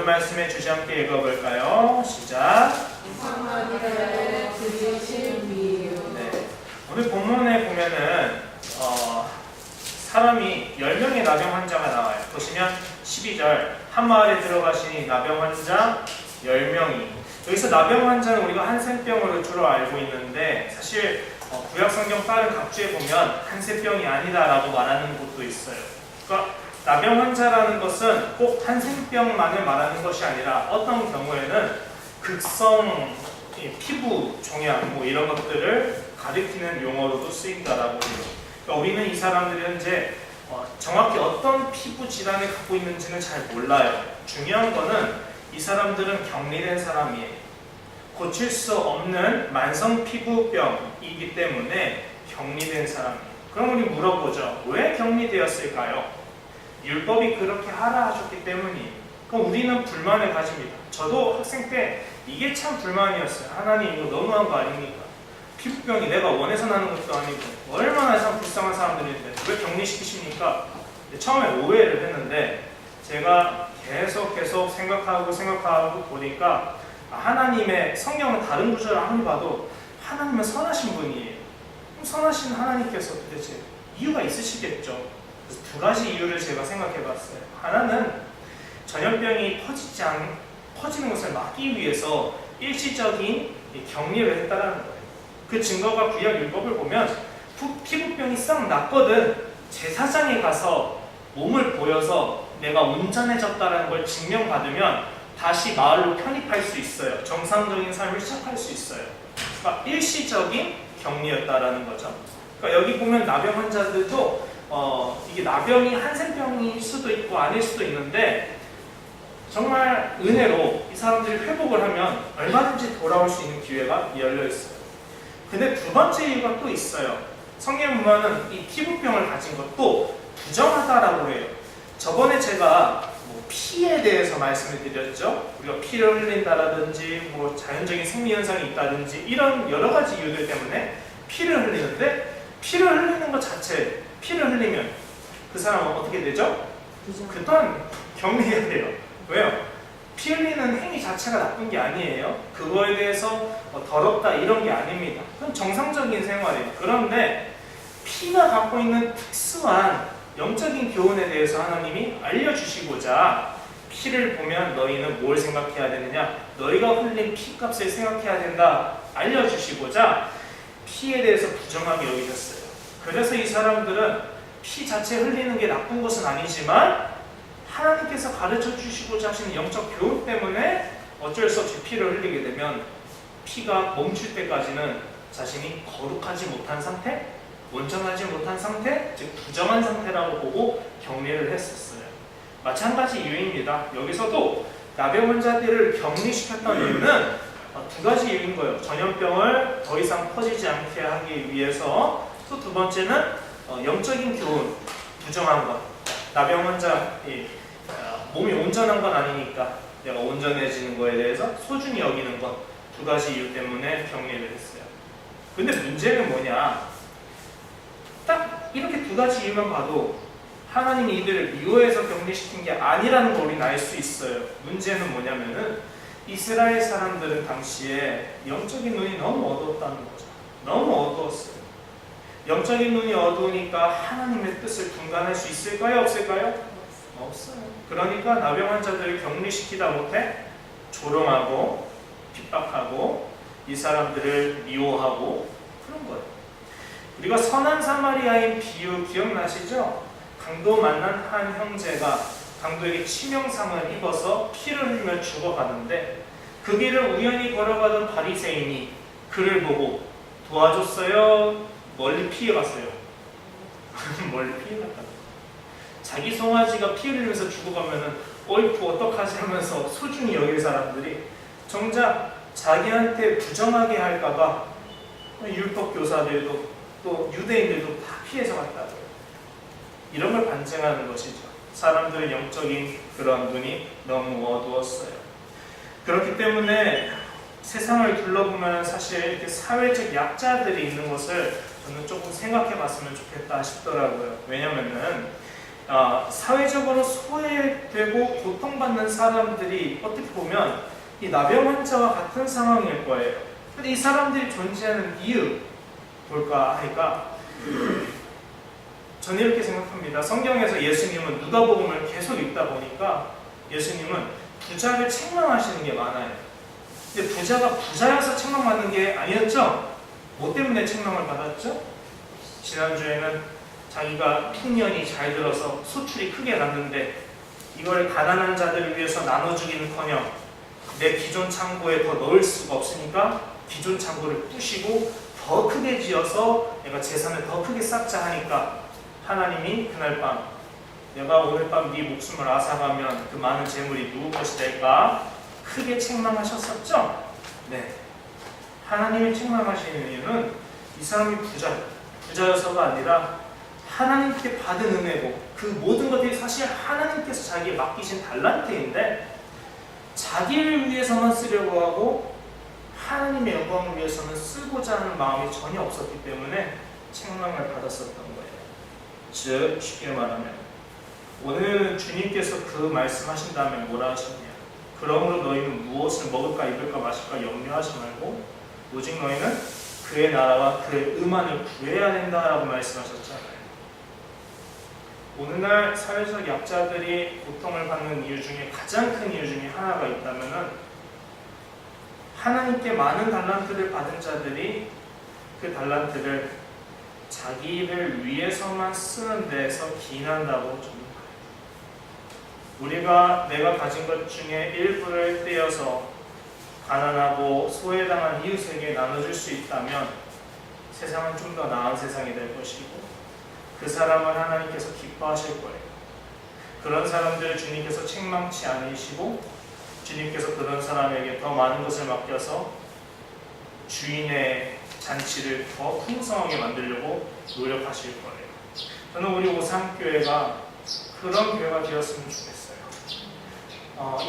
오늘 말씀의 주제 함께 읽어볼까요? 시작. 네. 오늘 본문에 보면은 사람이 10명의 나병 환자가 나와요. 보시면 12절 한 마을에 들어가시니 나병 환자 10명이. 여기서 나병 환자는 우리가 한센병으로 주로 알고 있는데 사실 구약 성경 다른 각주에 보면 한센병이 아니다라고 말하는 곳도 있어요. 그러니까 나병 환자라는 것은 꼭 한센병만을 말하는 것이 아니라 어떤 경우에는 극성 피부 종양 이런 것들을 가리키는 용어로도 쓰인다라고 해요. 그러니까 우리는 이 사람들이 현재 정확히 어떤 피부 질환을 갖고 있는지는 잘 몰라요. 중요한 거는 이 사람들은 격리된 사람이에요. 고칠 수 없는 만성 피부병이기 때문에 격리된 사람이에요. 그럼 우리 물어보죠. 왜 격리되었을까요? 율법이 그렇게 하라 하셨기 때문이에요. 그럼 우리는 불만을 가집니다. 저도 학생 때 이게 참 불만이었어요. 하나님 이거 너무한 거 아닙니까? 피부병이 내가 원해서 나는 것도 아니고 얼마나 참 불쌍한 사람들인데 왜 격리시키십니까? 처음에 오해를 했는데 제가 계속 생각하고 보니까 하나님의 성경은 다른 구절을 아무리 봐도 하나님은 선하신 분이에요. 그럼 선하신 하나님께서 도대체 이유가 있으시겠죠. 그래서 두 가지 이유를 제가 생각해 봤어요. 하나는 전염병이 퍼지는 것을 막기 위해서 일시적인 격리를 했다는 거예요. 그 증거가 구약 율법을 보면 피부병이 싹 났거든 제사장에 가서 몸을 보여서 내가 온전해졌다는 걸 증명받으면 다시 마을로 편입할 수 있어요. 정상적인 삶을 시작할 수 있어요. 그러니까 일시적인 격리였다라는 거죠. 그러니까 여기 보면 나병 환자들도 이게 나병이 한센병일 수도 있고 아닐 수도 있는데 정말 은혜로 이 사람들이 회복을 하면 얼마든지 돌아올 수 있는 기회가 열려 있어요. 근데 두 번째 이유가 또 있어요. 성경 보면은 이 피부병을 가진 것도 부정하다라고 해요. 저번에 제가 피에 대해서 말씀을 드렸죠. 우리가 피를 흘린다라든지 자연적인 생리현상이 있다든지 이런 여러 가지 이유들 때문에 피를 흘리는데 피를 흘리는 것 자체, 피를 흘리면 그 사람은 어떻게 되죠? 그동안 격리해야 돼요. 왜요? 피 흘리는 행위 자체가 나쁜 게 아니에요. 그거에 대해서 더럽다 이런 게 아닙니다. 그건 정상적인 생활이에요. 그런데 피가 갖고 있는 특수한 영적인 교훈에 대해서 하나님이 알려주시고자 피를 보면 너희는 뭘 생각해야 되느냐? 너희가 흘린 피값을 생각해야 된다. 알려주시고자 피에 대해서 부정하게 여기셨어요. 그래서 이 사람들은 피 자체 흘리는 게 나쁜 것은 아니지만 하나님께서 가르쳐 주시고자 하시는 영적 교훈 때문에 어쩔 수 없이 피를 흘리게 되면 피가 멈출 때까지는 자신이 거룩하지 못한 상태, 온전하지 못한 상태, 즉 부정한 상태라고 보고 격리를 했었어요. 마찬가지 이유입니다. 여기서도 나병 환자들을 격리시켰던 이유는 두 가지 이유인 거예요. 전염병을 더 이상 퍼지지 않게 하기 위해서, 또 두 번째는 영적인 교훈, 부정한 것. 나병 환자 몸이 온전한 건 아니니까 내가 온전해지는 거에 대해서 소중히 여기는 것, 두 가지 이유 때문에 격리를 했어요. 근데 문제는 뭐냐? 딱 이렇게 두 가지 이유만 봐도 하나님이 이들을 미워해서 격리시킨 게 아니라는 걸 우리는 알 수 있어요. 문제는 뭐냐면은 이스라엘 사람들은 당시에 영적인 눈이 너무 어두웠다는 거죠. 너무 어두웠어요. 영적인 눈이 어두우니까 하나님의 뜻을 분간할 수 있을까요? 없을까요? 없어요. 그러니까 나병 환자들을 격리시키다 못해 조롱하고 핍박하고 이 사람들을 미워하고 그런 거예요. 우리가 선한 사마리아인 비유 기억나시죠? 강도 만난 한 형제가 강도에게 치명상을 입어서 피를 흘리며 죽어가는데 그 길을 우연히 걸어가던 바리새인이 그를 보고 도와줬어요? 멀리 피해갔어요? 멀리 피해갔다. 자기 송아지가 피 흘리면서 죽어가면은 어이쿠 어떡하지 하면서 소중히 여길 사람들이 정작 자기한테 부정하게 할까봐 율법 교사들도 또 유대인들도 다 피해서 갔다고요. 이런 걸 반증하는 것이죠. 사람들의 영적인 그런 눈이 너무 어두웠어요. 그렇기 때문에 세상을 둘러보면 사실 이렇게 사회적 약자들이 있는 것을 저는 조금 생각해 봤으면 좋겠다 싶더라고요. 왜냐면은 사회적으로 소외되고 고통받는 사람들이 어떻게 보면 이 나병 환자와 같은 상황일 거예요. 근데 이 사람들이 존재하는 이유 뭘까 하니까 저는 이렇게 생각합니다. 성경에서 예수님은 누가복음을 계속 읽다 보니까 예수님은 부자를 책망하시는 게 많아요. 근데 부자가 부자여서 책망받는 게 아니었죠? 뭐 때문에 책망을 받았죠? 지난주에는 자기가 풍년이 잘 들어서 수출이 크게 났는데 이걸 가난한 자들을 위해서 나눠주기는커녕 내 기존 창고에 더 넣을 수가 없으니까 기존 창고를 부시고 더 크게 지어서 내가 재산을 더 크게 쌓자 하니까 하나님이 그날 밤 내가 오늘 밤 네 목숨을 앗아가면 그 많은 재물이 누구 것이 될까? 크게 책망하셨었죠? 네. 하나님이 책망하시는 이유는 이 사람이 부자여서가 아니라 하나님께 받은 은혜고 그 모든 것들이 사실 하나님께서 자기에 맡기신 달란트인데 자기를 위해서만 쓰려고 하고 하나님의 영광을 위해서는 쓰고자 하는 마음이 전혀 없었기 때문에 책망을 받았었던 거예요. 즉 쉽게 말하면 오늘 주님께서 그 말씀하신 다음에 뭐라 하셨냐? 그러므로 너희는 무엇을 먹을까 입을까 마실까 염려하지 말고 오직 너희는 그의 나라와 그의 의만을 구해야 된다라고 말씀하셨잖아요. 오늘날 사회적 약자들이 고통을 받는 이유 중에 가장 큰 이유 중에 하나가 있다면은 하나님께 많은 달란트를 받은 자들이 그 달란트를 자기를 위해서만 쓰는 데서 기인한다고 저는 봐요. 내가 가진 것 중에 일부를 떼어서 가난하고 소외당한 이웃에게 나눠줄 수 있다면 세상은 좀 더 나은 세상이 될 것이고 그 사람을 하나님께서 기뻐하실 거예요. 그런 사람들을 주님께서 책망치 않으시고 주님께서 그런 사람에게 더 많은 것을 맡겨서 주인의 잔치를 더 풍성하게 만들려고 노력하실 거예요. 저는 우리 오산교회가 그런 교회가 되었으면 좋겠어요.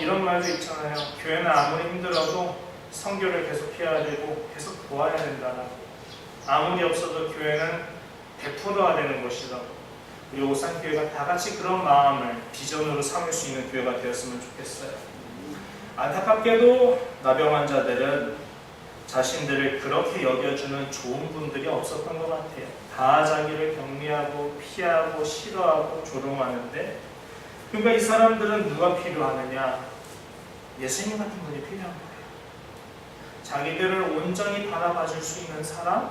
이런 말도 있잖아요. 교회는 아무리 힘들어도 선교를 계속 해야 되고 계속 도와야 된다라고. 아무리 없어도 교회는 베풀어야 되는 것이라고. 우리 오산교회가 다 같이 그런 마음을 비전으로 삼을 수 있는 교회가 되었으면 좋겠어요. 안타깝게도 나병 환자들은 자신들을 그렇게 여겨주는 좋은 분들이 없었던 것 같아요. 다 자기를 격리하고 피하고 싫어하고 조롱하는데 그러니까 이 사람들은 누가 필요하느냐? 예수님 같은 분이 필요한 거예요. 자기들을 온전히 바라봐줄 수 있는 사람,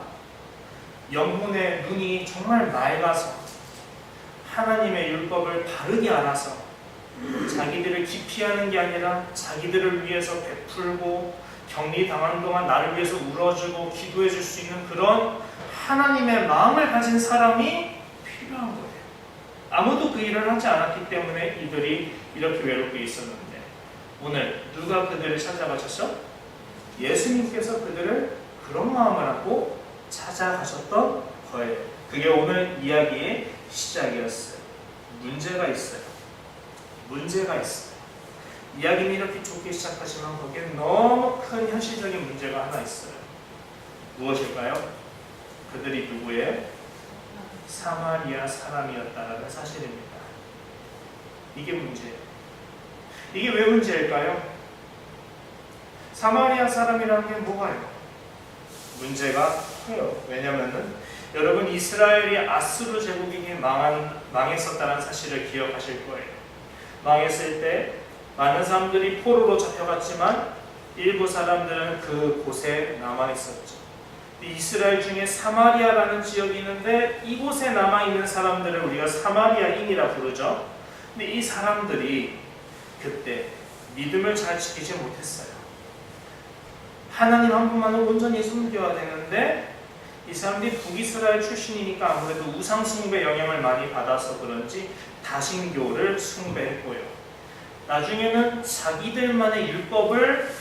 영혼의 눈이 정말 맑아서 하나님의 율법을 바르게 알아서 자기들을 기피하는 게 아니라 자기들을 위해서 베풀고 격리당하는 동안 나를 위해서 울어주고 기도해 줄 수 있는 그런 하나님의 마음을 가진 사람이 필요한 거예요. 아무도 그 일을 하지 않았기 때문에 이들이 이렇게 외롭게 있었는데 오늘 누가 그들을 찾아가셨죠? 예수님께서 그들을 그런 마음을 갖고 찾아가셨던 거예요. 그게 오늘 이야기의 시작이었어요. 문제가 있어요. 이야기는 이렇게 좋게 시작하지만 거기에 너무 큰 현실적인 문제가 하나 있어요. 무엇일까요? 그들이 누구의? 사마리아 사람이었다는 사실입니다. 이게 문제예요. 이게 왜 문제일까요? 사마리아 사람이라는 게 뭐가요? 문제가 커요. 왜냐면은 여러분 이스라엘이 아수르 제국에게 망했었다는 사실을 기억하실 거예요. 망했을 때 많은 사람들이 포로로 잡혀갔지만 일부 사람들은 그곳에 남아있었죠. 이스라엘 중에 사마리아라는 지역이 있는데 이곳에 남아있는 사람들을 우리가 사마리아인이라 부르죠. 근데 이 사람들이 그때 믿음을 잘 지키지 못했어요. 하나님 한 분만을 온전히 숨겨야 되는데 이 사람들이 북이스라엘 출신이니까 아무래도 우상 숭배 영향을 많이 받아서 그런지 다신교를 숭배했고요. 나중에는 자기들만의 율법을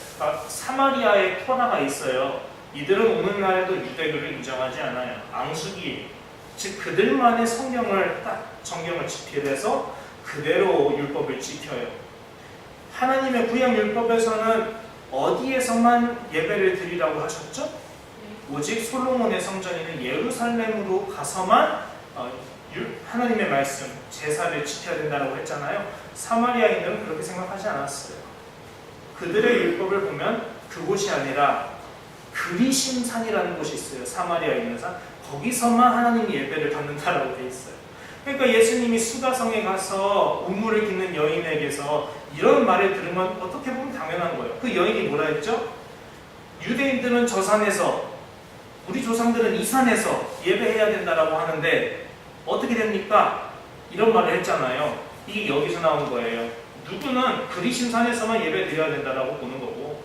사마리아에 토라가 있어요. 이들은 오늘날에도 유대교를 인정하지 않아요. 앙수기, 즉 그들만의 성경을 집필해서 그대로 율법을 지켜요. 하나님의 구약 율법에서는 어디에서만 예배를 드리라고 하셨죠? 오직 솔로몬의 성전인 예루살렘으로 가서만 하나님의 말씀, 제사를 지켜야 된다고 했잖아요. 사마리아인들은 그렇게 생각하지 않았어요. 그들의 율법을 보면 그곳이 아니라 그리심산이라는 곳이 있어요. 사마리아에 있는 산. 거기서만 하나님 예배를 받는다라고 돼 있어요. 그러니까 예수님이 수가성에 가서 우물을 깃는 여인에게서 이런 말을 들으면 어떻게 보면 당연한 거예요. 그 여인이 뭐라 했죠? 유대인들은 저 산에서, 우리 조상들은 이 산에서 예배해야 된다라고 하는데 어떻게 됩니까? 이런 말을 했잖아요. 이게 여기서 나온 거예요. 누구는 그리심산에서만 예배 드려야 된다라고 보는 거고,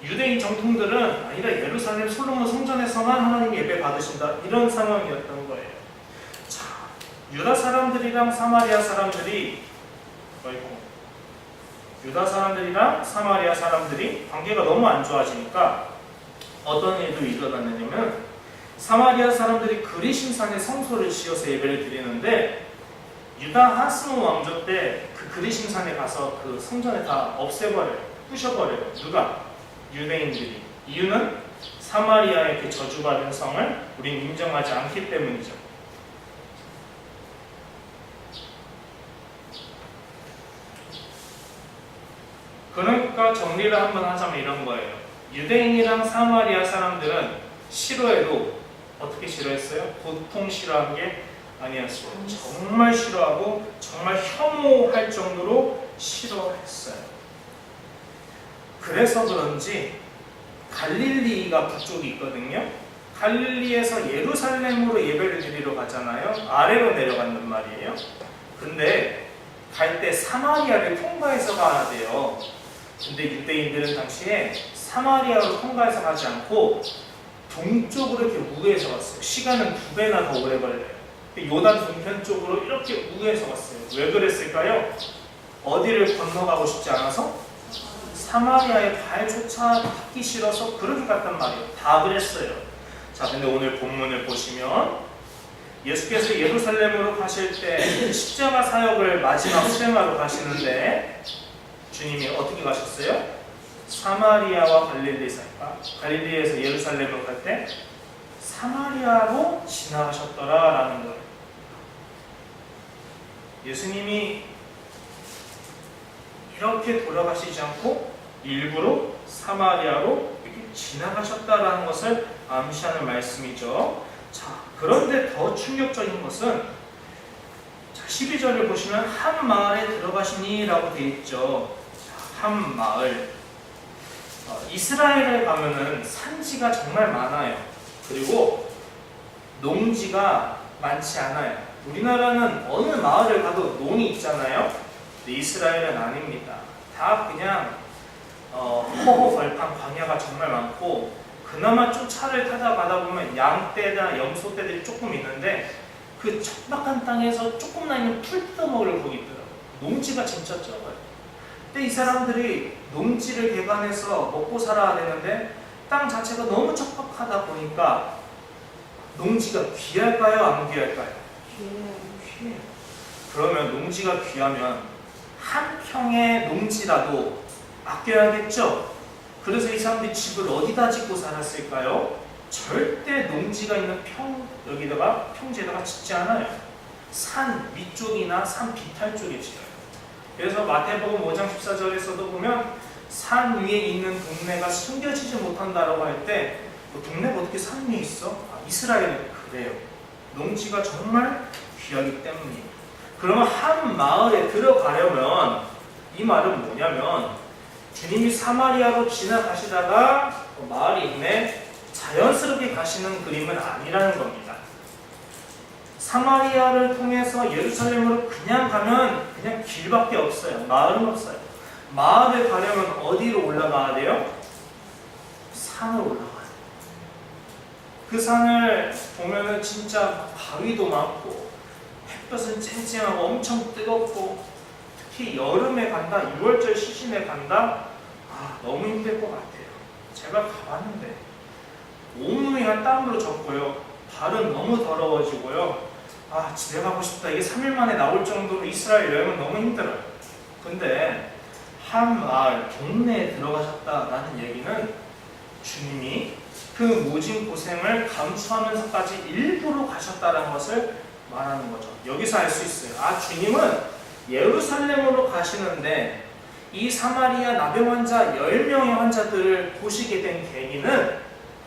유대인 정통들은 아니라 예루살렘 솔로몬 성전에서만 하나님 예배 받으신다, 이런 상황이었던 거예요. 자, 유다 사람들이랑 사마리아 사람들이 관계가 너무 안 좋아지니까 어떤 일도 일어났느냐면, 사마리아 사람들이 그리심산에 성소를 지어서 예배를 드리는데 유다 하스몬 왕조 때 그 그리심산에 가서 그 성전에 다 없애버려요. 부셔버려요. 누가? 유대인들이. 이유는 사마리아의 그 저주받은 성을 우린 인정하지 않기 때문이죠. 그러니까 정리를 한번 하자면 이런 거예요. 유대인이랑 사마리아 사람들은 싫어해도 어떻게 싫어했어요? 보통 싫어한 게 아니었어요. 정말 싫어하고 정말 혐오할 정도로 싫어했어요. 그래서 그런지 갈릴리가 북쪽이 있거든요. 갈릴리에서 예루살렘으로 예배를 드리러 가잖아요. 아래로 내려간단 말이에요. 근데 갈 때 사마리아를 통과해서 가야 돼요. 근데 유대인들은 당시에 사마리아로 통과해서 가지 않고 동쪽으로 이렇게 우회해서 갔어요. 시간은 2배나 더 오래 걸려요. 요단 동편 쪽으로 이렇게 우회해서 갔어요. 왜 그랬을까요? 어디를 건너가고 싶지 않아서? 사마리아의 발조차 닿기 싫어서 그렇게 갔단 말이에요. 다 그랬어요. 자, 근데 오늘 본문을 보시면 예수께서 예루살렘으로 가실 때 십자가 사역을 마지막 수행하러 가시는데 주님이 어떻게 가셨어요? 사마리아와 갈릴리에서 예루살렘으로 갈 때 사마리아로 지나가셨더라라는 거예요. 예수님이 이렇게 돌아가시지 않고 일부러 사마리아로 이렇게 지나가셨다라는 것을 암시하는 말씀이죠. 자, 그런데 더 충격적인 것은 12절을 보시면 한 마을에 들어가시니 라고 되어 있죠. 한 마을. 이스라엘에 가면은 산지가 정말 많아요. 그리고 농지가 많지 않아요. 우리나라는 어느 마을을 가도 농이 있잖아요. 근데 이스라엘은 아닙니다. 다 그냥 허허벌판 광야가 정말 많고, 그나마 좀 차를 타다 가다 보면 양떼나 염소떼들이 조금 있는데 그 척박한 땅에서 조금나 있는 풀 뜯어먹을 거기 있더라고요. 농지가 진짜 적어요. 근데 이 사람들이 농지를 개간해서 먹고 살아야 되는데 땅 자체가 너무 척박하다 보니까 농지가 귀할까요? 안 귀할까요? 귀해요. 그러면 농지가 귀하면 한 평의 농지라도 아껴야겠죠? 그래서 이 사람들이 집을 어디다 짓고 살았을까요? 절대 농지가 있는 여기다가 평지에다가 짓지 않아요. 산 위쪽이나 산 비탈 쪽에 지어요. 그래서 마태복음 5장 14절에서도 보면 산 위에 있는 동네가 숨겨지지 못한다라고 할 때 동네가 어떻게 산 위에 있어? 이스라엘은 그래요. 농지가 정말 귀하기 때문이에요. 그러면 한 마을에 들어가려면 이 말은 뭐냐면 주님이 사마리아로 지나가시다가 마을이 있네 자연스럽게 가시는 그림은 아니라는 겁니다. 사마리아를 통해서 예루살렘으로 그냥 가면 그냥 길밖에 없어요. 마을은 없어요. 마을을 가려면 어디로 올라가야 돼요? 산을 올라가야 돼요. 그 산을 보면은 진짜 바위도 많고 햇볕은 쨍쨍하고 엄청 뜨겁고, 특히 여름에 간다, 6월절 시즌에 간다, 너무 힘들 것 같아요. 제가 가봤는데 온몸이 땀으로 젖고요. 발은 너무 더러워지고요. 집에 가고 싶다. 이게 3일 만에 나올 정도로 이스라엘 여행은 너무 힘들어요. 근데 한 마을, 동네에 들어가셨다라는 얘기는 주님이 그 모진 고생을 감수하면서까지 일부러 가셨다는 것을 말하는 거죠. 여기서 알 수 있어요. 아, 주님은 예루살렘으로 가시는데 이 사마리아 나병 환자 10명의 환자들을 보시게 된 계기는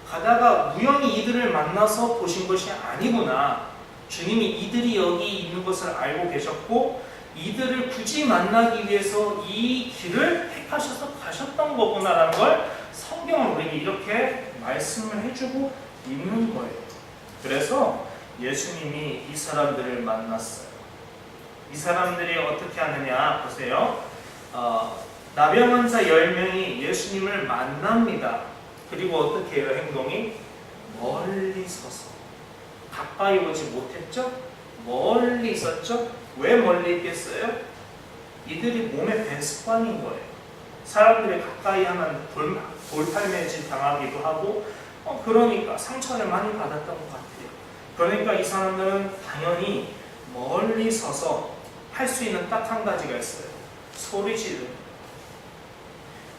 가다가 우연히 이들을 만나서 보신 것이 아니구나. 주님이 이들이 여기 있는 것을 알고 계셨고 이들을 굳이 만나기 위해서 이 길을 택하셔서 가셨던 거구나라는 걸 성경은 우리에게 이렇게 말씀을 해주고 있는 거예요. 그래서 예수님이 이 사람들을 만났어요. 이 사람들이 어떻게 하느냐 보세요. 나병 환자 10명이 예수님을 만납니다. 그리고 어떻게 해요? 행동이 멀리 서서 가까이 오지 못했죠? 멀리 있었죠? 왜 멀리 있겠어요? 이들이 몸에 밴 습관인 거예요. 사람들이 가까이 하면 돌팔매질 당하기도 하고 그러니까 상처를 많이 받았던 것 같아요. 그러니까 이 사람들은 당연히 멀리 서서 할 수 있는 딱 한 가지가 있어요. 소리 지르는.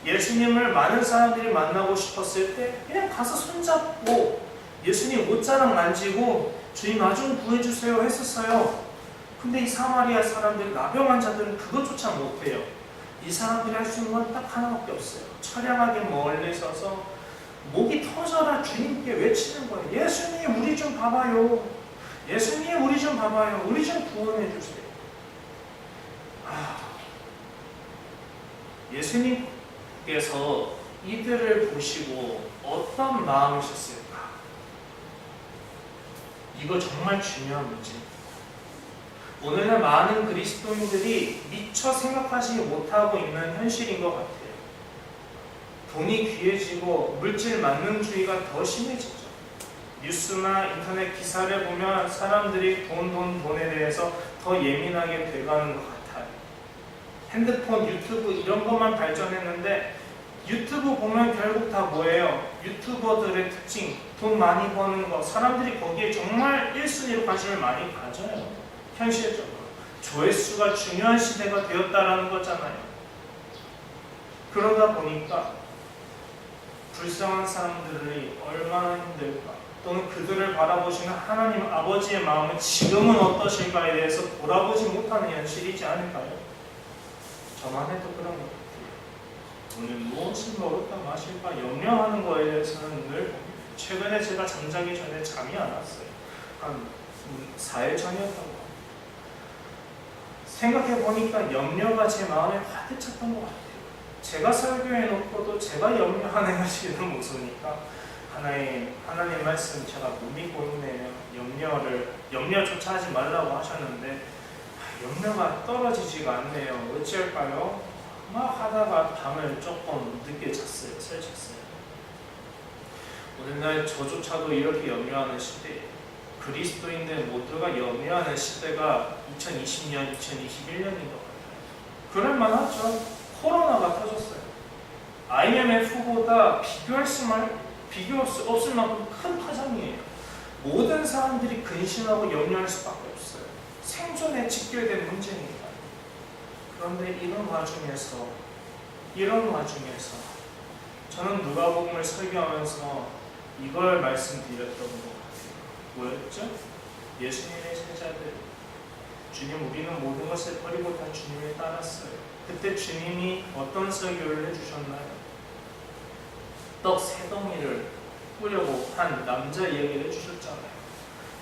예수님을 많은 사람들이 만나고 싶었을 때 그냥 가서 손잡고 예수님 옷자락 만지고 주님 나 좀 구해주세요 했었어요. 근데 이 사마리아 사람들, 나병 환자들은 그것조차 못해요. 이 사람들이 할 수 있는 건 딱 하나밖에 없어요. 처량하게 멀리 서서 목이 터져라 주님께 외치는 거예요. 예수님 우리 좀 봐봐요. 예수님 우리 좀 봐봐요. 우리 좀 구원해 주세요. 예수님께서 이들을 보시고 어떤 마음이셨을까? 이거 정말 중요한 문제. 오늘날 많은 그리스도인들이 미처 생각하지 못하고 있는 현실인 것 같아요. 돈이 귀해지고 물질 만능주의가 더 심해지죠. 뉴스나 인터넷 기사를 보면 사람들이 돈에 대해서 더 예민하게 돼가는 것 같아요. 핸드폰, 유튜브 이런 것만 발전했는데 유튜브 보면 결국 다 뭐예요? 유튜버들의 특징, 돈 많이 버는 거, 사람들이 거기에 정말 1순위로 관심을 많이 가져요. 현실적으로. 조회수가 중요한 시대가 되었다라는 거잖아요. 그러다 보니까 불쌍한 사람들이 얼마나 힘들까, 또는 그들을 바라보시는 하나님 아버지의 마음은 지금은 어떠실까에 대해서 돌아보지 못하는 현실이지 않을까요? 저만 해도 그런 것 같아요. 오늘 무엇을 먹을까 마실까 염려하는 거에 대해서는 늘 최근에 제가 잠자기 전에 잠이 안 왔어요. 한 4일 전이었던 것 같아요. 생각해보니까 염려가 제 마음에 가득 찼던 것 같아요. 제가 설교해놓고도 제가 염려하는 것이는 무서우니까 하나님 말씀 제가 못 믿고 있네요. 염려조차 하지 말라고 하셨는데 염려가 떨어지지가 않네요. 어찌할까요? 막 하다가 밤을 조금 늦게 잤어요. 설쳤어요. 오늘날 저조차도 이렇게 염려하는 시대예요. 그리스도인들 모두가 염려하는 시대가 2020년, 2021년인 것 같아요. 그럴만하죠. 코로나가 터졌어요. IMF보다 비교할 수 없을 만큼 큰 파장이에요. 모든 사람들이 근심하고 염려할 수밖에 없어요. 생존에 직결된 문제니까. 그런데 이런 와중에서 저는 누가복음을 설교하면서 이걸 말씀드렸던 것 같아요. 뭐였죠? 예수님의 제자들, 주님 우리는 모든 것을 버리고 다 주님을 따랐어요. 그때 주님이 어떤 설교를 해주셨나요? 떡 3덩이를 꾸려고 한 남자 얘기를 해주셨잖아요.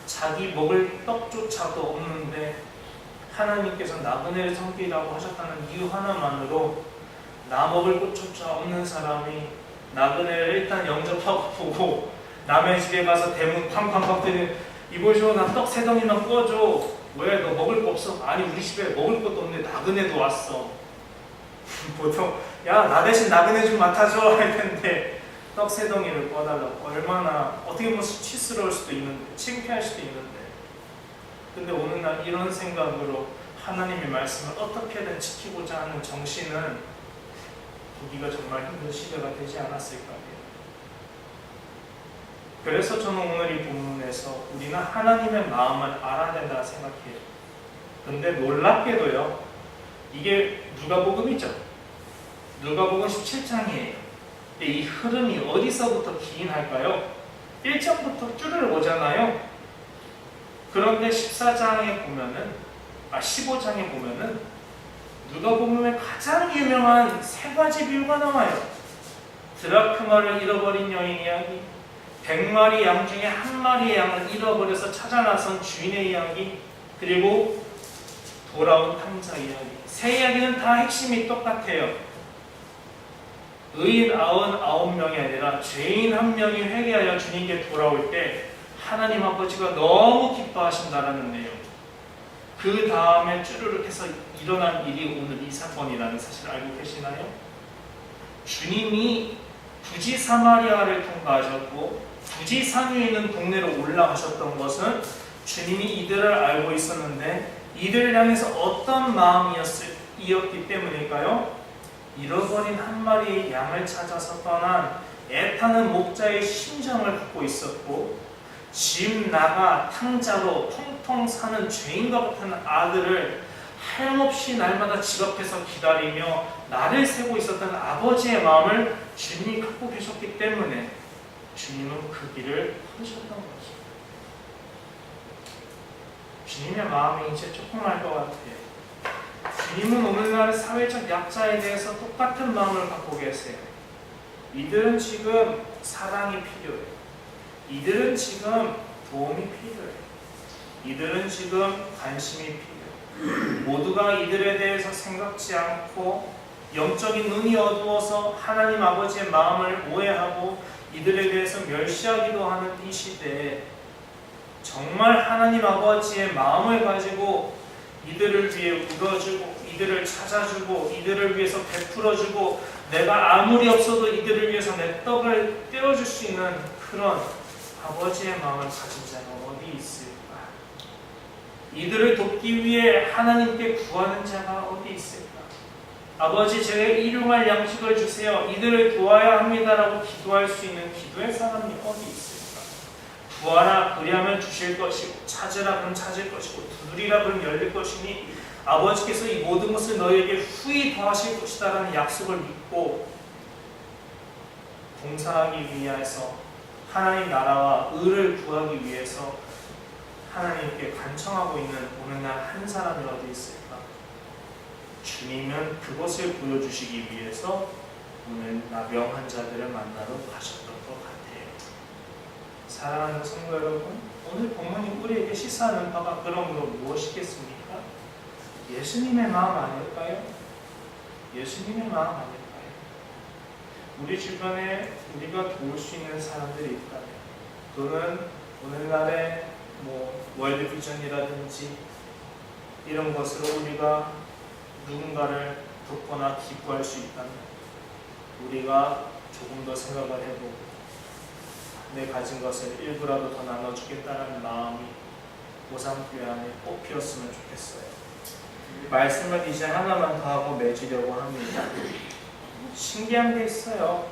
자기 먹을 떡조차도 없는데 하나님께서 나그네를 섬기라고 하셨다는 이유 하나만으로 나 먹을 것조차 없는 사람이 나그네를 일단 영접하고 보고 남의 집에 가서 대문 쾅쾅쾅 때리는 이보시오 나 떡 3덩이만 구워줘. 왜 너 먹을 거 없어? 아니 우리 집에 먹을 것도 없는데 나그네도 왔어. 보통 야 나 대신 나그네 좀 맡아줘 할 텐데 떡 3덩이를 구워달라고. 얼마나 어떻게 보면 수치스러울 수도 있는데 창피할 수도 있는데, 근데 오늘날 이런 생각으로 하나님의 말씀을 어떻게든 지키고자 하는 정신은 보기가 정말 힘든 시대가 되지 않았을까요? 그래서 저는 오늘 이 본문에서 우리는 하나님의 마음을 알아야 된다 생각해요. 근데 놀랍게도요, 이게 누가복음이죠. 누가복음 17장이에요. 근데 이 흐름이 어디서부터 기인할까요? 1장부터 줄을 오잖아요. 그런데 14장에 보면은 15장에 보면은 누가복음의 가장 유명한 세 가지 비유가 나와요. 드라크마를 잃어버린 여인 이야기, 100마리 양 중에 한 마리의 양을 잃어버려서 찾아 나선 주인의 이야기, 그리고 돌아온 탕자 이야기. 세 이야기는 다 핵심이 똑같아요. 의인 99명이 아니라 죄인 한 명이 회개하여 주님께 돌아올 때 하나님 아버지가 너무 기뻐하신다라는 내용. 그 다음에 쭈르륵 해서 일어난 일이 오늘 이 사건이라는 사실을 알고 계시나요? 주님이 굳이 사마리아를 통과하셨고 굳이 산 위에 있는 동네로 올라가셨던 것은 주님이 이들을 알고 있었는데 이들을 향해서 어떤 마음이었기 때문일까요? 잃어버린 한 마리의 양을 찾아서 떠난 애타는 목자의 심정을 갖고 있었고 집 나가 탕자로 통통 사는 죄인과 같은 아들을 하염없이 날마다 집 앞에서 기다리며 나를 세고 있었던 아버지의 마음을 주님이 갖고 계셨기 때문에 주님은 그 길을 걸으셨던 거죠. 주님의 마음이 이제 조금 알 것 같아요. 주님은 오늘날 사회적 약자에 대해서 똑같은 마음을 갖고 계세요. 이들은 지금 사랑이 필요해요. 이들은 지금 도움이 필요해요. 이들은 지금 관심이 필요해요. 모두가 이들에 대해서 생각지 않고 영적인 눈이 어두워서 하나님 아버지의 마음을 오해하고 이들에 대해서 멸시하기도 하는 이 시대에 정말 하나님 아버지의 마음을 가지고 이들을 위해 울어주고 이들을 찾아주고 이들을 위해서 베풀어주고 내가 아무리 없어도 이들을 위해서 내 떡을 떼어줄 수 있는 그런 아버지의 마음을 가진 자가 어디 있을까? 이들을 돕기 위해 하나님께 구하는 자가 어디 있을까? 아버지 제게 일용할 양식을 주세요. 이들을 도와야 합니다라고 기도할 수 있는 기도의 사람이 어디 있을까? 구하라 그리하면 주실 것이고 찾으라 그럼 찾을 것이고 두드리라 그럼 열릴 것이니 아버지께서 이 모든 것을 너희에게 후히 더하실 것이다 라는 약속을 믿고 봉사하기 위해서 하나님 나라와 의를 구하기 위해서 하나님께 간청하고 있는 오늘날 한 사람이 어디 있을까? 주님은 그것을 보여주시기 위해서 오늘 나병 환자들을 만나러 가셨던 것 같아요. 사랑하는 성도 여러분, 오늘 본문이 우리에게 시사하는 바가 그러므로 무엇이겠습니까? 예수님의 마음 아닐까요? 예수님의 마음 아닐까요? 우리 주변에 우리가 도울 수 있는 사람들이 있다면 또는 오늘날의 월드비전이라든지 이런 것으로 우리가 누군가를 돕거나 기부할 수 있다면 우리가 조금 더 생각을 해보고 내 가진 것을 일부라도 더 나눠주겠다는 마음이 오상교회 안에 꼭 피었으면 좋겠어요. 말씀을 이제 하나만 더 하고 맺으려고 합니다. 신기한 게 있어요.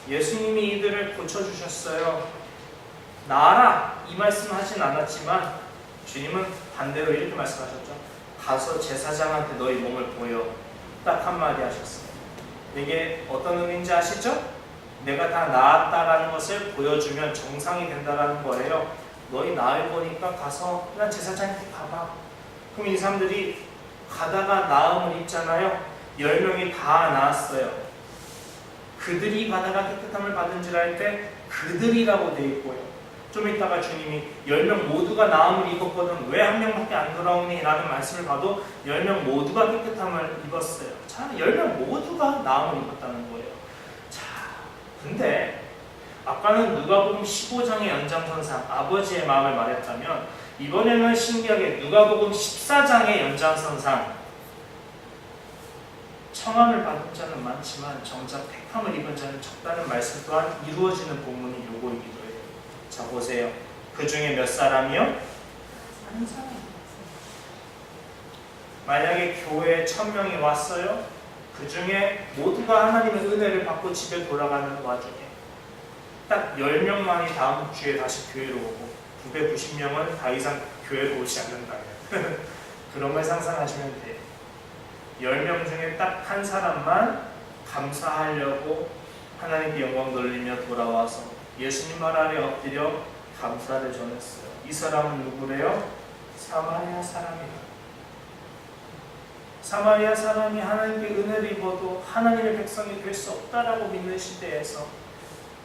예수님이 이들을 고쳐주셨어요. 나아라 이 말씀 하진 않았지만 주님은 반대로 이렇게 말씀하셨죠. 가서 제사장한테 너희 몸을 보여. 딱 한마디 하셨어요. 이게 어떤 의미인지 아시죠? 내가 다 나았다라는 것을 보여주면 정상이 된다라는 거예요. 너희 나을 거니까 가서 그냥 제사장한테 가봐. 그럼 이 사람들이 가다가 나음을 입잖아요. 10명이 다 나았어요. 그들이 가다가 깨끗함을 받은 줄 알 때 그들이라고 돼 있고요. 좀 이따가 주님이 10명 모두가 나음을 입었거든 왜 한 명밖에 안 돌아오니? 라는 말씀을 봐도 10명 모두가 깨끗함을 입었어요. 자, 10명 모두가 나음을 입었다는 거예요. 자, 근데 아까는 누가복음 15장의 연장선상 아버지의 마음을 말했다면 이번에는 신기하게 누가복음 14장의 연장선상 청함을 받은 자는 많지만 정작 택함을 입은 자는 적다는 말씀 또한 이루어지는 본문이 요거이기도 해요. 자 보세요. 그 중에 몇 사람이요? 한 사람. 만약에 교회에 1000명이 왔어요. 그 중에 모두가 하나님의 은혜를 받고 집에 돌아가는 와중에 딱 10명만이 다음 주에 다시 교회로 오고 990명은 더 이상 교회로 오지 않는다면 그런 걸 상상하시면 돼요. 10명 중에 딱 한 사람만 감사하려고 하나님께 영광 돌리며 돌아와서 예수님 말 아래 엎드려 감사를 전했어요. 이 사람은 누구래요? 사마리아 사람이다. 사마리아 사람이 하나님께 은혜를 입어도 하나님의 백성이 될 수 없다라고 믿는 시대에서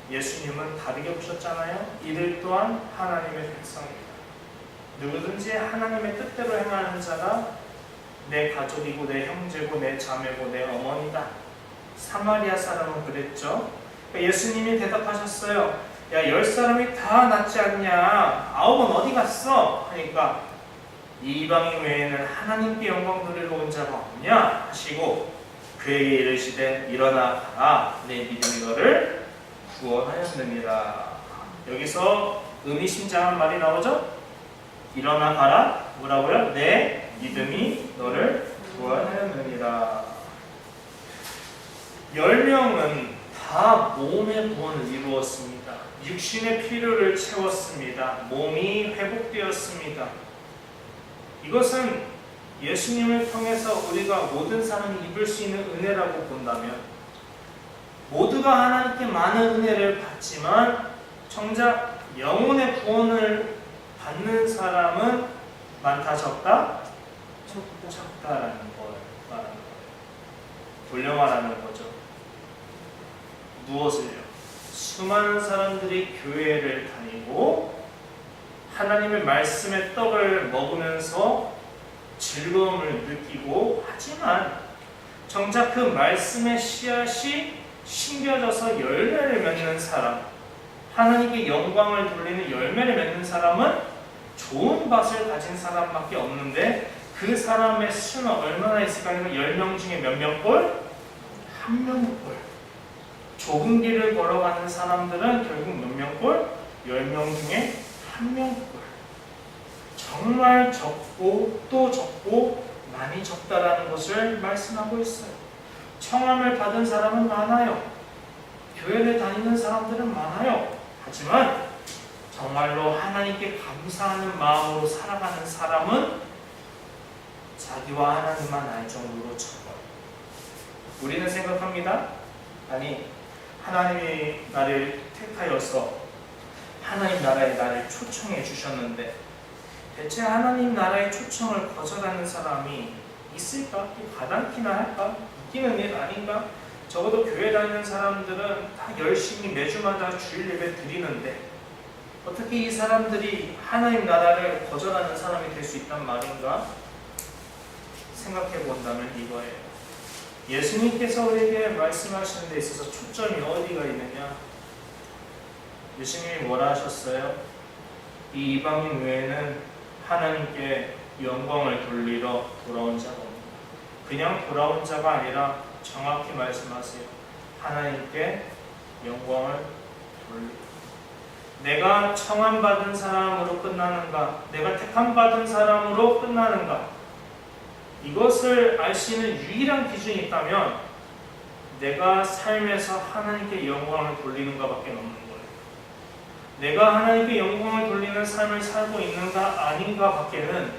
예수님은 다르게 보셨잖아요. 이들 또한 하나님의 백성이다. 누구든지 하나님의 뜻대로 행하는 자가 내 가족이고 내 형제고 내 자매고 내 어머니다. 사마리아 사람은 그랬죠. 그러니까 예수님이 대답하셨어요. 야, 10사람이 다 낫지 않냐? 9은 어디 갔어? 하니까 이 이방인 외에는 하나님께 영광 돌리러 온 자가 없냐? 하시고 그에게 이르시되 일어나 가라. 내 믿음이 너를 구원하였느니라. 여기서 의미심장한 말이 나오죠? 일어나 가라. 뭐라고요? 내 믿음이 너를 구원하였느니라. 10명은 다 몸의 구원을 이루었습니다. 육신의 필요를 채웠습니다. 몸이 회복되었습니다. 이것은 예수님을 통해서 우리가 모든 사람이 입을 수 있는 은혜라고 본다면 모두가 하나님께 많은 은혜를 받지만 정작 영혼의 구원을 받는 사람은 많다 적다? 적다라는 걸 말하는 거예요. 돌려 말하는 거죠. 무엇을요? 수많은 사람들이 교회를 다니고 하나님의 말씀의 떡을 먹으면서 즐거움을 느끼고 하지만 정작 그 말씀의 씨앗이 심겨져서 열매를 맺는 사람, 하나님께 영광을 돌리는 열매를 맺는 사람은 좋은 밭을 가진 사람밖에 없는데 그 사람의 수는 얼마나 있을까요? 10명 중에 몇 명꼴? 1명꼴. 좁은 길을 걸어가는 사람들은 결국 몇 명꼴? 10명 중에 1명꼴. 정말 적고 또 적고 많이 적다라는 것을 말씀하고 있어요. 청함을 받은 사람은 많아요. 교회를 다니는 사람들은 많아요. 하지만 정말로 하나님께 감사하는 마음으로 살아가는 사람은 자기와 하나님만 알 정도로 적어요. 우리는 생각합니다. 아니, 하나님이 나를 택하여서 하나님 나라에 나를 초청해 주셨는데 대체 하나님 나라의 초청을 거절하는 사람이 있을까? 가당키나 할까? 웃기는 일 아닌가? 적어도 교회 다니는 사람들은 다 열심히 매주마다 주일 예배 드리는데 어떻게 이 사람들이 하나님 나라를 거절하는 사람이 될 수 있단 말인가? 생각해 본다면 이거예요. 예수님께서 우리에게 말씀하시는 데 있어서 초점이 어디가 있느냐? 예수님이 뭐라 하셨어요? 이 이방인 외에는 하나님께 영광을 돌리러 돌아온 자가 없다. 그냥 돌아온 자가 아니라 정확히 말씀하세요. 하나님께 영광을 돌리러. 내가 청함받은 사람으로 끝나는가? 내가 택함받은 사람으로 끝나는가? 이것을 알 수 있는 유일한 기준이 있다면 내가 삶에서 하나님께 영광을 돌리는가 밖에 없는 거예요. 내가 하나님께 영광을 돌리는 삶을 살고 있는가 아닌가 밖에는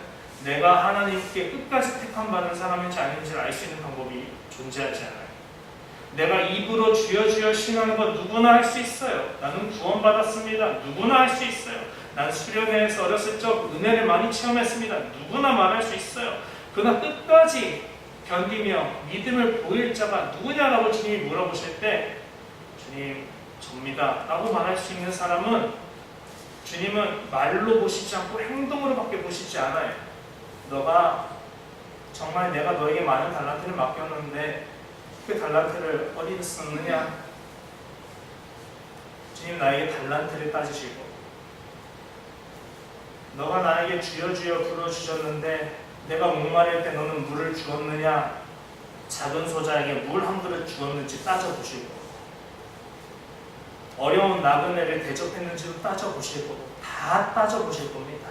내가 하나님께 끝까지 택함받은 사람인지 아닌지를 알 수 있는 방법이 존재하지 않아요. 내가 입으로 주여 주여 신하는 거 누구나 할 수 있어요. 나는 구원받았습니다. 누구나 할 수 있어요. 난 수련회에서 어렸을 적 은혜를 많이 체험했습니다. 누구나 말할 수 있어요. 그러나 끝까지 견디며 믿음을 보일 자가 누구냐라고 주님이 물어보실 때 주님 접니다 라고 말할 수 있는 사람은 주님은 말로 보시지 않고 행동으로밖에 보시지 않아요. 너가 정말 내가 너에게 많은 달란트를 맡겼는데 그 달란트를 어디에 썼느냐? 주님 나에게 달란트를 따지시고 너가 나에게 주여 주여 불러주셨는데 내가 목마를 때 너는 물을 주었느냐? 작은 소자에게 물 한 그릇 주었는지 따져보시고 어려운 나그네를 대접했는지도 따져보시고 다 따져보실 겁니다.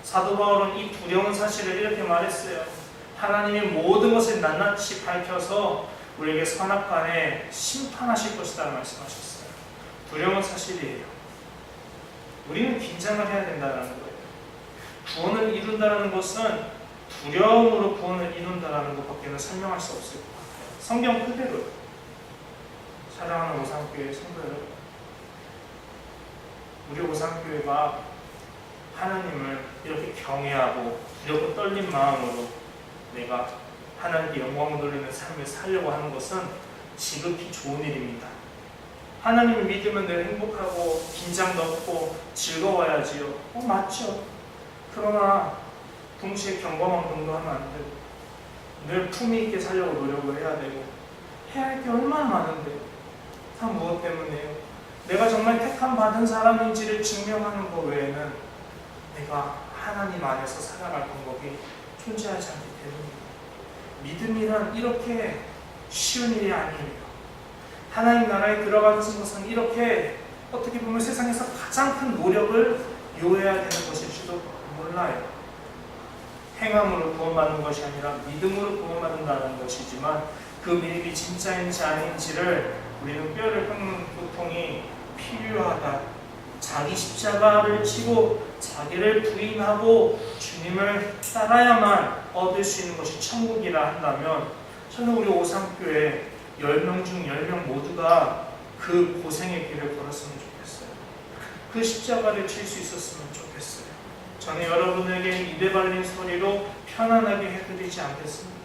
사도 바울은 이 두려운 사실을 이렇게 말했어요. 하나님이 모든 것을 낱낱이 밝혀서 우리에게 선악간에 심판하실 것이다 말씀하셨어요. 두려운 사실이에요. 우리는 긴장을 해야 된다는 거예요. 구원을 이룬다는 것은 두려움으로 구원을 이룬다는 것밖에는 설명할 수 없을 것 같아요. 성경 그대로 사랑하는 오상교회 성도 여러분, 우리 오상교회가 하나님을 이렇게 경외하고 두렵고 떨린 마음으로 내가 하나님께 영광을 돌리는 삶을 살려고 하는 것은 지극히 좋은 일입니다. 하나님을 믿으면 늘 행복하고 긴장도 없고 즐거워야지요. 맞죠. 그러나 동시에 경거망동도 하면 안 되고 늘 품위 있게 살려고 노력을 해야 되고 해야 할 게 얼마나 많은데 다 무엇 때문에요? 내가 정말 택함 받은 사람인지를 증명하는 것 외에는 내가 하나님 안에서 살아갈 방법이 존재하지 않기 때문입니다. 믿음이란 이렇게 쉬운 일이 아니에요. 하나님 나라에 들어가는 것은 이렇게 어떻게 보면 세상에서 가장 큰 노력을 요해야 되는 것일지도 몰라요. 행함으로 구원받는 것이 아니라 믿음으로 구원받는다는 것이지만 그 믿음이 진짜인지 아닌지를 우리는 뼈를 깎는 고통이 필요하다. 자기 십자가를 지고 자기를 부인하고 주님을 따라야만 얻을 수 있는 것이 천국이라 한다면 저는 우리 오산교회 10명 중 10명 모두가 그 고생의 길을 걸었으면 좋겠어요. 그 십자가를 칠 수 있었으면 좋겠어요. 저는 여러분에게 입에 발린 소리로 편안하게 해드리지 않겠습니다.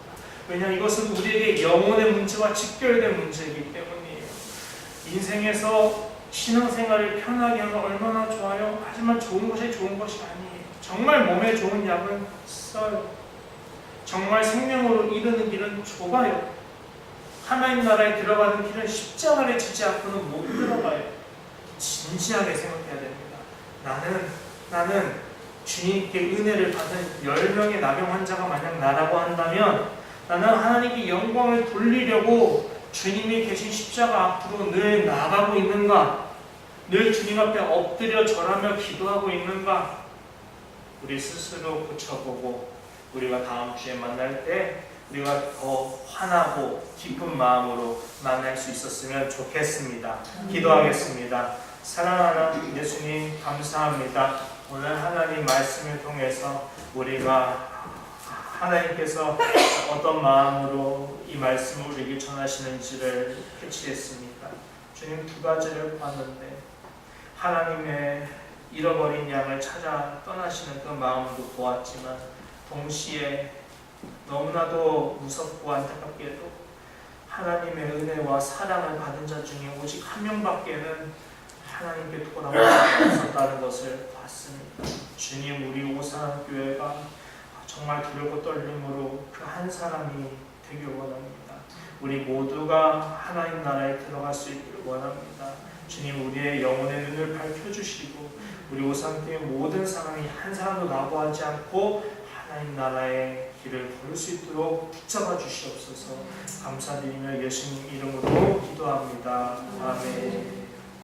왜냐하면 이것은 우리에게 영혼의 문제와 직결된 문제이기 때문이에요. 인생에서 신앙생활을 편하게 하면 얼마나 좋아요. 하지만 좋은 것이 아니에요. 정말 몸에 좋은 약은 써요. 정말 생명으로 이르는 길은 좁아요. 하나님 나라에 들어가는 길은 십자가를 지지 않고는 못 들어가요. 진지하게 생각해야 됩니다. 나는 주님께 은혜를 받은 10명의 나병 환자가 만약 나라고 한다면 나는 하나님께 영광을 돌리려고 주님이 계신 십자가 앞으로 늘 나가고 있는가? 늘 주님 앞에 엎드려 절하며 기도하고 있는가? 우리 스스로 고쳐보고 우리가 다음 주에 만날 때 우리가 더 환하고 기쁜 마음으로 만날 수 있었으면 좋겠습니다. 기도하겠습니다. 사랑하는 예수님 감사합니다. 오늘 하나님 말씀을 통해서 우리가 하나님께서 어떤 마음으로 이 말씀을 우리에게 전하시는지를 캐치했습니다. 주님 두 가지를 봤는데 하나님의 잃어버린 양을 찾아 떠나시는 그 마음도 보았지만 동시에 너무나도 무섭고 안타깝게도 하나님의 은혜와 사랑을 받은 자 중에 오직 한 명밖에는 하나님께 돌아올 수 없었다는 것을 봤습니다. 주님, 우리 오산교회가 정말 두렵고 떨림으로 그 한 사람이 되길 원합니다. 우리 모두가 하나님 나라에 들어갈 수 있기를 원합니다. 주님, 우리의 영혼의 눈을 밝혀주시고 우리 오산교회 모든 사람이 한 사람도 나고하지 않고 하나님 나라의 길을 걸을 수 있도록 붙잡아 주시옵소서. 감사드리며 예수님 이름으로 기도합니다. 아멘.